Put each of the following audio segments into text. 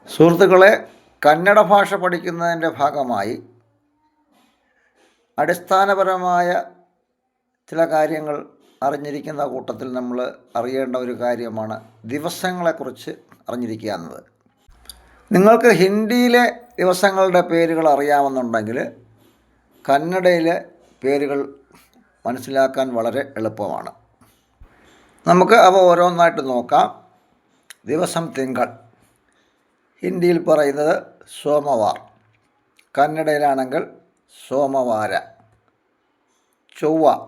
സുഹൃത്തുക്കളെ, കന്നഡ ഭാഷ പഠിക്കുന്നതിൻ്റെ ഭാഗമായി അടിസ്ഥാനപരമായ ചില കാര്യങ്ങൾ അറിഞ്ഞിരിക്കുന്ന കൂട്ടത്തിൽ നമ്മൾ അറിയേണ്ട ഒരു കാര്യമാണ് ദിവസങ്ങളെക്കുറിച്ച് അറിഞ്ഞിരിക്കുക എന്നത്. നിങ്ങൾക്ക് ഹിന്ദിയിലെ ദിവസങ്ങളുടെ പേരുകൾ അറിയാമെന്നുണ്ടെങ്കിൽ കന്നഡയിലെ പേരുകൾ മനസ്സിലാക്കാൻ വളരെ എളുപ്പമാണ്. നമുക്ക് അവ ഓരോന്നായിട്ട് നോക്കാം. ദിവസം തിങ്കൾ, ഹിന്ദിയിൽ പറയുന്നത് സോമവാർ, കന്നഡയിലാണെങ്കിൽ സോമവാര. ചൊവ്വ,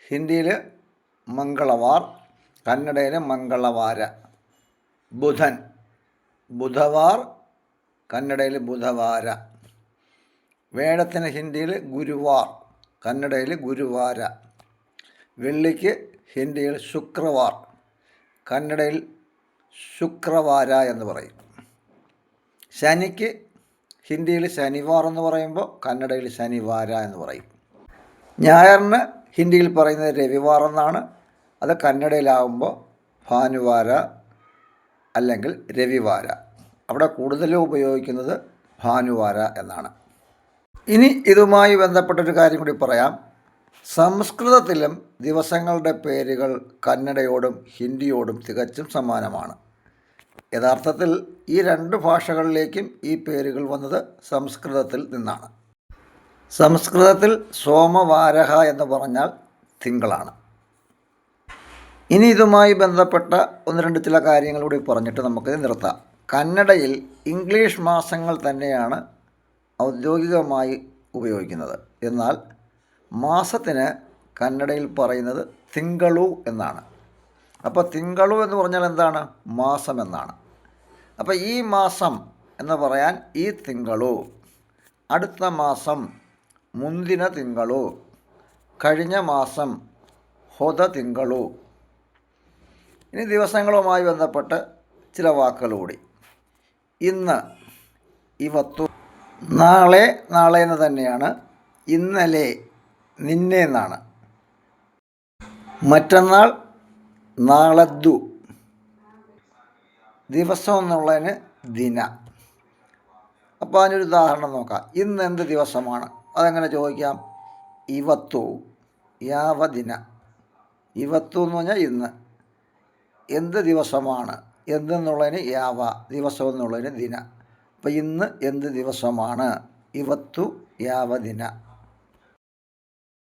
ഹിന്ദിയിൽ മംഗളവാർ, കന്നഡയിൽ മംഗളവാര. ബുധൻ, ബുധവാർ, കന്നഡയിൽ ബുധവാര. വേഴത്തിന് ഹിന്ദിയിൽ ഗുരുവാർ, കന്നഡയിൽ ഗുരുവാര. വെള്ളിക്ക് ഹിന്ദിയിൽ ശുക്രവാർ, കന്നഡയിൽ ശുക്രവാര എന്ന് പറയും. ശനിക്ക് ഹിന്ദിയിൽ ശനിവാർ എന്ന് പറയുമ്പോൾ കന്നഡയിൽ ശനിവാര എന്ന് പറയും. ഞായറിന് ഹിന്ദിയിൽ പറയുന്നത് രവിവാർ എന്നാണ്. അത് കന്നഡയിലാവുമ്പോൾ ഭാനുവാര അല്ലെങ്കിൽ രവിവാര. അവിടെ കൂടുതലും ഉപയോഗിക്കുന്നത് ഭാനുവാര എന്നാണ്. ഇനി ഇതുമായി ബന്ധപ്പെട്ടൊരു കാര്യം കൂടി പറയാം. സംസ്കൃതത്തിലും ദിവസങ്ങളുടെ പേരുകൾ കന്നഡയോടും ഹിന്ദിയോടും തികച്ചും സമാനമാണ്. യഥാർത്ഥത്തിൽ ഈ രണ്ട് ഭാഷകളിലേക്കും ഈ പേരുകൾ വന്നത് സംസ്കൃതത്തിൽ നിന്നാണ്. സംസ്കൃതത്തിൽ സോമവാരഹ എന്ന് പറഞ്ഞാൽ തിങ്കളാണ്. ഇനി ഇതുമായി ബന്ധപ്പെട്ട ഒന്ന് രണ്ട് ചില കാര്യങ്ങൾ കൂടി പറഞ്ഞിട്ട് നമുക്കിത് നിർത്താം. കന്നഡയിൽ ഇംഗ്ലീഷ് മാസങ്ങൾ തന്നെയാണ് ഔദ്യോഗികമായി ഉപയോഗിക്കുന്നത്. എന്നാൽ മാസത്തിന് കന്നഡയിൽ പറയുന്നത് തിങ്കളു എന്നാണ്. അപ്പോൾ തിങ്കളു എന്ന് പറഞ്ഞാൽ എന്താണ്? മാസം എന്നാണ്. അപ്പോൾ ഈ മാസം എന്ന് പറയാൻ ഈ തിങ്കളു, അടുത്ത മാസം മുന്തിന തിങ്കളു, കഴിഞ്ഞ മാസം ഹൊത തിങ്കളു. ഇനി ദിവസങ്ങളുമായി ബന്ധപ്പെട്ട് ചില വാക്കുകൾ കൂടി. ഇന്ന്, ഇവത്തു. നാളെ, നാളെ എന്ന് തന്നെയാണ്. ഇന്നലെ, നിന്നെ എന്നാണ്. മറ്റന്നാൾ, നാളദ്ദു. ദിവസം എന്നുള്ളതിന് ദിന. അപ്പോൾ അതിനൊരു ഉദാഹരണം നോക്കാം. ഇന്ന് എന്ത് ദിവസമാണ്? അതെങ്ങനെ ചോദിക്കാം? ഇവത്തു യാവദിന. ഇവത്തു എന്ന് പറഞ്ഞാൽ ഇന്ന്. എന്ത് ദിവസമാണ്? എന്തെന്നുള്ളതിന് യാവ, ദിവസം എന്നുള്ളതിന് ദിന. അപ്പോൾ ഇന്ന് എന്ത് ദിവസമാണ്? ഇവത്തു യാവദിന.